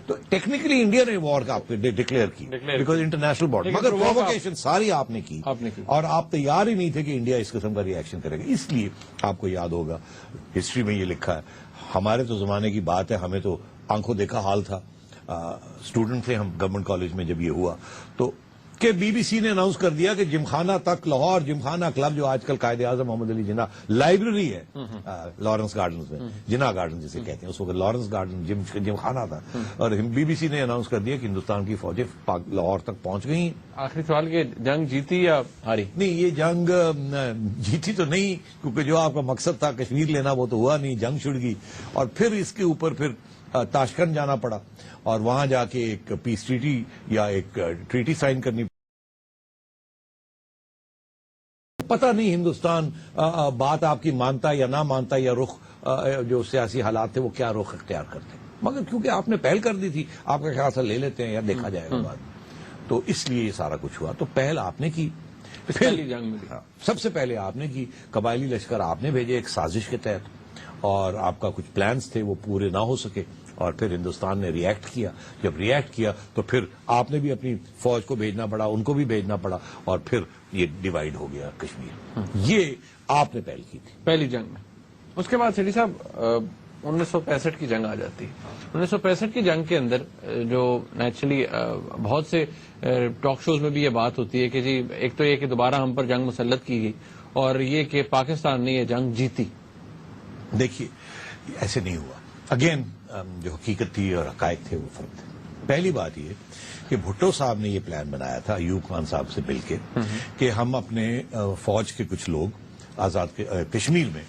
تو technically India نے وار کا ڈکلیئر کی بیکاز انٹرنیشنل بارڈر، مگر پرووکیشن ساری آپ نے کی اور آپ تیار ہی نہیں تھے کہ انڈیا اس قسم کا ری ایکشن کرے گا. اس لیے آپ کو یاد ہوگا ہسٹری میں یہ لکھا ہے، ہمارے تو زمانے کی بات ہے، ہمیں تو آنکھوں دیکھا حال تھا، اسٹوڈنٹ تھے ہم گورنمنٹ کالج میں جب یہ ہوا تو کہ بی بی سی نے اناؤنس کر دیا کہ جمخانہ تک لاہور جمخانہ کلب جو آج کل قائد اعظم محمد علی جناح لائبریری ہے لارنس گارڈنز میں، جناح گارڈن جسے کہتے ہیں، اس وقت لارنس گارڈن جمخانہ تھا، اور بی بی سی نے اناؤنس کر دیا کہ ہندوستان کی فوجیں لاہور تک پہنچ گئی. آخری سوال کہ جنگ جیتی یا ہاری؟ نہیں، یہ جنگ جیتی تو نہیں، کیونکہ جو آپ کا مقصد تھا کشمیر لینا وہ تو ہوا نہیں، جنگ چھڑ گئی، اور پھر اس کے اوپر پھر تاشکند جانا پڑا اور وہاں جا کے ایک پیس ٹریٹی یا ایک ٹریٹی سائن کرنی. پتہ نہیں ہندوستان بات آپ کی مانتا یا نہ مانتا، یا رخ جو سیاسی حالات تھے وہ کیا رخ اختیار کرتے، مگر کیونکہ آپ نے پہل کر دی تھی، آپ کا خیال سے لے لیتے ہیں یا دیکھا جائے گا بعد، تو اس لیے یہ سارا کچھ ہوا. تو پہل آپ نے کی، پہلی جنگ میں سب سے پہلے آپ نے کی، قبائلی لشکر آپ نے بھیجے ایک سازش کے تحت، اور آپ کا کچھ پلانز تھے وہ پورے نہ ہو سکے، اور پھر ہندوستان نے ری ایکٹ کیا. جب ری ایکٹ کیا تو پھر آپ نے بھی اپنی فوج کو بھیجنا پڑا، ان کو بھی بھیجنا پڑا، اور پھر یہ ڈیوائیڈ ہو گیا کشمیر. یہ آپ نے پہل کی تھی پہلی جنگ میں. اس کے بعد سیٹھی صاحب 1965 کی جنگ آ جاتی. 1965 کی جنگ کے اندر جو نیچرلی بہت سے ٹاک شوز میں بھی یہ بات ہوتی ہے کہ جی ایک تو یہ کہ دوبارہ ہم پر جنگ مسلط کی گئی، اور یہ کہ پاکستان نے یہ جنگ جیتی. دیکھیے ایسے نہیں ہوا. اگین جو حقیقت تھی اور حقائق تھے وہ فرق تھے. پہلی بات یہ کہ بھٹو صاحب نے یہ پلان بنایا تھا ایوب خان صاحب سے مل کے کہ ہم اپنے فوج کے کچھ لوگ آزاد کشمیر میں،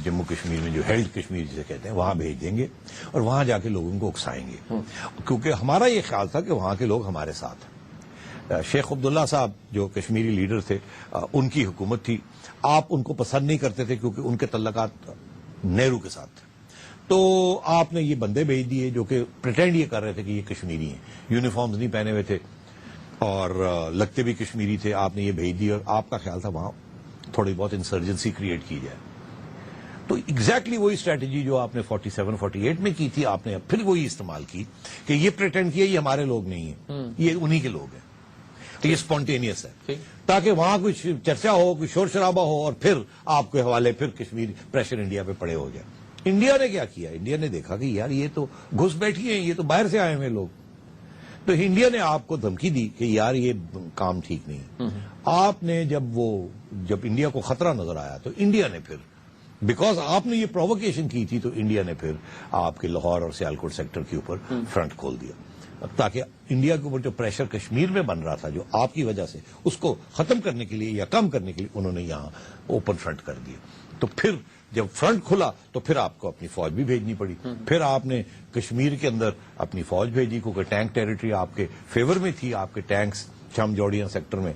جموں کشمیر میں جو ہیلڈ کشمیر جسے کہتے ہیں، وہاں بھیج دیں گے اور وہاں جا کے لوگوں کو اکسائیں گے، کیونکہ ہمارا یہ خیال تھا کہ وہاں کے لوگ ہمارے ساتھ ہیں. شیخ عبداللہ صاحب جو کشمیری لیڈر تھے، ان کی حکومت تھی، آپ ان کو پسند نہیں کرتے تھے کیونکہ ان کے تعلقات نہرو کے ساتھ تھے. تو آپ نے یہ بندے بھیج دیے جو کہ پریٹینڈ یہ کر رہے تھے کہ یہ کشمیری ہیں، یونیفارمز نہیں پہنے ہوئے تھے اور لگتے بھی کشمیری تھے. آپ نے یہ بھیج دی اور آپ کا خیال تھا وہاں تھوڑی بہت انسرجنسی کریٹ کی جائے. تو ایگزیکٹلی وہی اسٹریٹجی جو آپ نے 47-48 میں کی تھی، آپ نے پھر وہی استعمال کی کہ یہ پریٹینڈ کیا یہ ہمارے لوگ نہیں ہیں، یہ انہی کے لوگ ہیں، تو یہ اسپونٹینیس ہے، تاکہ وہاں کچھ چرچا ہو، کوئی شور شرابہ ہو، اور پھر آپ کے حوالے پھر کشمیر پریشر انڈیا پہ پڑے ہو جائے. انڈیا نے کیا کیا؟ انڈیا نے دیکھا کہ یار یہ تو گھس بیٹھی ہیں، یہ تو باہر سے آئے ہوئے لوگ. تو انڈیا نے آپ کو دھمکی دی کہ یار یہ کام ٹھیک نہیں ہے. آپ نے جب انڈیا کو خطرہ نظر آیا تو انڈیا نے پھر بیکاز آپ نے یہ پرووکیشن کی تھی، تو انڈیا نے پھر آپ کے لاہور اور سیالکوٹ سیکٹر کے اوپر فرنٹ کھول دیا، تاکہ انڈیا کے اوپر جو پریشر کشمیر میں بن رہا تھا جو آپ کی وجہ سے، اس کو ختم کرنے کے لیے یا کم کرنے کے لیے انہوں نے یہاں اوپن فرنٹ کر دیا. تو پھر جب فرنٹ کھلا تو پھر آپ کو اپنی فوج بھی بھیجنی پڑی. پھر آپ نے کشمیر کے اندر اپنی فوج بھیجی کیونکہ ٹینک ٹیریٹری آپ کے فیور میں تھی، آپ کے ٹینکس چم جوڑیاں سیکٹر میں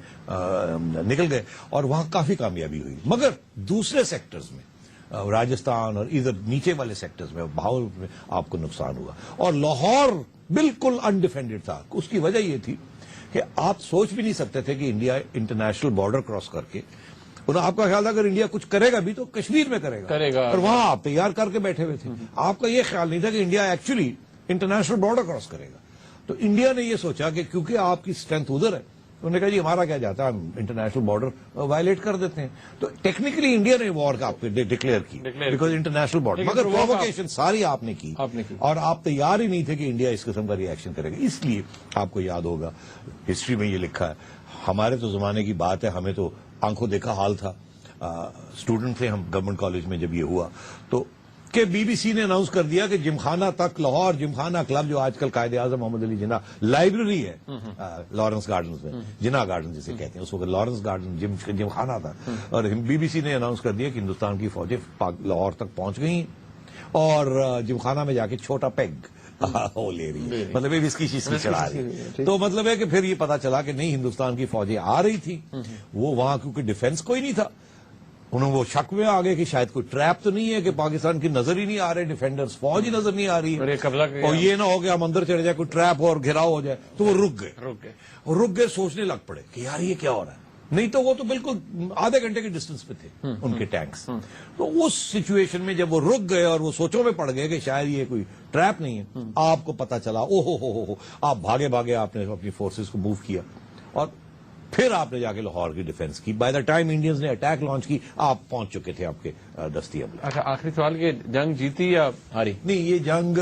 نکل گئے اور وہاں کافی کامیابی ہوئی. مگر دوسرے سیکٹرز میں راجستھان اور ادھر نیچے والے سیکٹرز میں بہاول میں آپ کو نقصان ہوا، اور لاہور بالکل انڈیفینڈڈ تھا. اس کی وجہ یہ تھی کہ آپ سوچ بھی نہیں سکتے تھے کہ انڈیا انٹرنیشنل بارڈر کراس کر کے، آپ کا خیال تھا اگر انڈیا کچھ کرے گا بھی تو کشمیر میں کرے گا، اور وہاں آپ تیار کر کے بیٹھے ہوئے تھے. آپ کا یہ خیال نہیں تھا کہ India actually international border cross کرے گا. تو انڈیا نے یہ سوچا کہ کیونکہ آپ کی اسٹرینتھ ادھر ہے، انہوں نے کہا جی ہمارا کیا جاتا ہے، ہم انٹرنیشنل بارڈر وائلیٹ کر دیتے ہیں. تو ٹیکنیکلی انڈیا نے وار کا ڈکلیئر کی بیکاز انٹرنیشنل بارڈر، مگر پرووکیشن ساری آپ نے کی اور آپ تیار ہی نہیں تھے کہ انڈیا اس قسم کا ری ایکشن کرے گا. اس لیے آپ کو یاد ہوگا ہسٹری میں یہ لکھا ہے، ہمارے تو زمانے کی بات ہے، ہمیں تو آنکھوں دیکھا حال تھا، اسٹوڈنٹ تھے ہم گورنمنٹ کالج میں جب یہ ہوا تو کہ بی بی سی نے اناؤنس کر دیا کہ جمخانہ تک لاہور جمخانہ کلب جو آج کل قائد اعظم محمد علی جناح لائبریری ہے لارنس گارڈنز میں، جناح گارڈن جسے کہتے ہیں، اس وقت لارنس گارڈن جمخانہ تھا. اور بی بی سی نے اناؤنس کر دیا کہ ہندوستان کی فوجیں لاہور تک پہنچ گئی اور جمخانہ میں جا کے چھوٹا پیگ وہ لے رہی ہے، مطلب اس کی چیز چڑھا رہی ہے. تو مطلب ہے کہ پھر یہ پتا چلا کہ نہیں، ہندوستان کی فوجیں آ رہی تھی، وہ وہاں کیونکہ ڈیفنس کوئی نہیں تھا، انہوں وہ شک میں آ گئے کہ شاید کوئی ٹریپ تو نہیں ہے کہ پاکستان کی نظر ہی نہیں آ رہے ڈیفینڈرز، فوج ہی نظر نہیں آ رہی ہے، اور یہ نہ ہو کہ ہم اندر چڑھ جائے، کوئی ٹریپ اور گھیراؤ ہو جائے. تو وہ رک گئے، سوچنے لگ پڑے کہ یار یہ کیا ہو رہا ہے. نہیں تو وہ تو بالکل آدھے گھنٹے کے ڈسٹینس پہ تھے ان کے ٹینکس. تو اس سچویشن میں جب وہ رک گئے اور وہ سوچوں میں پڑ گئے کہ شاید یہ کوئی ٹریپ نہیں ہے, آپ کو پتا چلا او ہو آپ بھاگے بھاگے آپ نے اپنی فورسز کو موو کیا اور پھر آپ نے جا کے لاہور کی ڈیفنس کی. بائی دا ٹائم انڈینز نے اٹیک لانچ کی آپ پہنچ چکے تھے آپ کے دستی عملے. اچھا, آخری سوال کہ جنگ جیتی یا ہاری؟ نہیں, یہ جنگ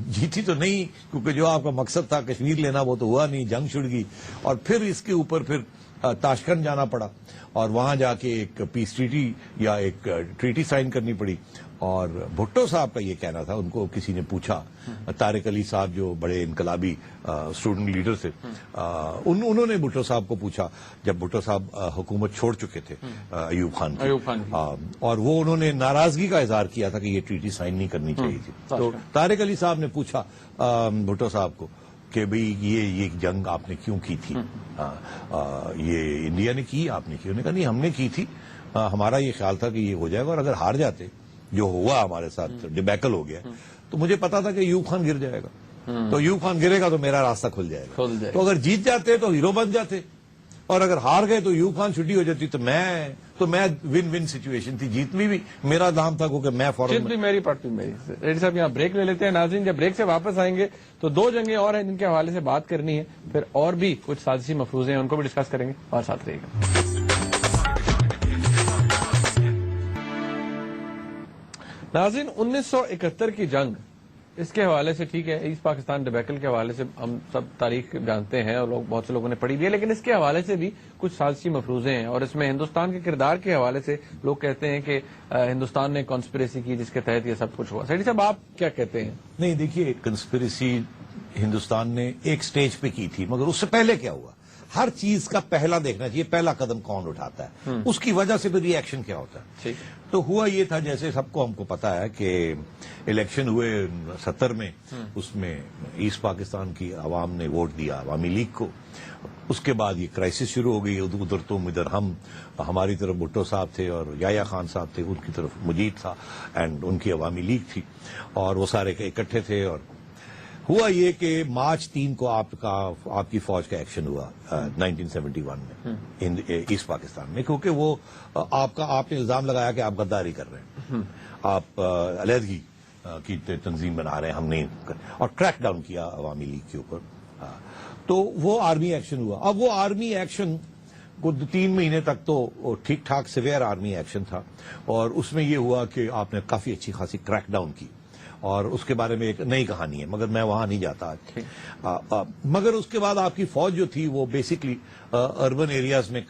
جیتی تو نہیں, کیونکہ جو آپ کا مقصد تھا کشمیر لینا وہ تو ہوا نہیں, جنگ چھڑ گئی. اور پھر اس کے اوپر پھر تاشکند جانا پڑا اور وہاں جا کے ایک پیس ٹریٹی یا ایک ٹریٹی سائن کرنی پڑی. اور بھٹو صاحب کا یہ کہنا تھا, ان کو کسی نے پوچھا, طارق علی صاحب جو بڑے انقلابی اسٹوڈنٹ لیڈر تھے, انہوں نے بھٹو صاحب کو پوچھا جب بھٹو صاحب حکومت چھوڑ چکے تھے ایوب خان کی, اور وہ انہوں نے ناراضگی کا اظہار کیا تھا کہ یہ ٹریٹی سائن نہیں کرنی چاہیے تھی. تو طارق علی صاحب نے پوچھا بھٹو صاحب کو کہ بھئی یہ جنگ آپ نے کیوں کی تھی, یہ انڈیا نے کی آپ نے کی؟ انہوں نے کہا نہیں ہم نے کی تھی, ہمارا یہ خیال تھا کہ یہ ہو جائے گا, اور اگر ہار جاتے جو ہوا ہمارے ساتھ ڈیبیکل ہو گیا تو مجھے پتا تھا کہ ایوب خان گر جائے گا, تو ایوب خان گرے گا تو میرا راستہ کھل جائے گا. تو اگر جیت جاتے تو ہیرو بن جاتے, اور اگر ہار گئے تو ایوب خان چھٹی ہو جاتی. تو میں ون ون سچویشن تھی, جیتنی بھی میرا دام تھا کیونکہ میں فوراً جیت بھی میری پٹ بھی میری. ریڈی صاحب یہاں بریک لے لیتے ہیں. ناظرین جب بریک سے واپس آئیں گے تو دو جنگیں اور ہیں جن کے حوالے سے بات کرنی ہے, پھر اور بھی کچھ سازشی مفروضے ہیں ان کو بھی ڈسکس کریں گے, اور ساتھ رہیے گا. ناظرین 1971 کی جنگ, اس کے حوالے سے ٹھیک ہے ایسٹ پاکستان ڈیبیکل کے حوالے سے ہم سب تاریخ جانتے ہیں اور بہت سے لوگوں نے پڑھی بھی ہے, لیکن اس کے حوالے سے بھی کچھ سازشی مفروضے ہیں, اور اس میں ہندوستان کے کردار کے حوالے سے لوگ کہتے ہیں کہ ہندوستان نے کانسپریسی کی جس کے تحت یہ سب کچھ ہوا. سیٹھی صاحب آپ کیا کہتے ہیں؟ نہیں دیکھیے, کنسپریسی ہندوستان نے ایک سٹیج پہ کی تھی, مگر اس سے پہلے کیا ہوا, ہر چیز کا پہلا دیکھنا چاہیے, پہلا قدم کون اٹھاتا ہے, اس کی وجہ سے پھر ری ایکشن کیا ہوتا ہے. تو ہوا یہ تھا, جیسے سب کو ہم کو پتا ہے کہ الیکشن ہوئے 70 میں, اس میں ایسٹ پاکستان کی عوام نے ووٹ دیا عوامی لیگ کو. اس کے بعد یہ کرائسس شروع ہو گئی, ادھر تم ادھر ہم, ہماری طرف بھٹو صاحب تھے اور یحییٰ خان صاحب تھے, ان کی طرف مجید تھا اینڈ ان کی عوامی لیگ تھی, اور وہ سارے اکٹھے تھے. اور ہوا یہ کہ مارچ 3 کو آپ کی فوج کا ایکشن ہوا 1971 میں ایسٹ پاکستان میں, کیونکہ وہ آپ نے الزام لگایا کہ آپ غداری کر رہے ہیں, آپ علیحدگی کی تنظیم بنا رہے ہیں, ہم نہیں, اور کریک ڈاؤن کیا عوامی لیگ کے اوپر. تو وہ آرمی ایکشن ہوا. اب وہ آرمی ایکشن کو 3 مہینے تک تو ٹھیک ٹھاک سیویئر آرمی ایکشن تھا, اور اس میں یہ ہوا کہ آپ نے کافی اچھی خاصی کریک ڈاؤن کی, اور اس کے بارے میں ایک نئی کہانی ہے, مگر میں وہاں نہیں جاتا آج. مگر اس کے بعد آپ کی فوج جو تھی وہ بیسکلی اربن ایریاز میں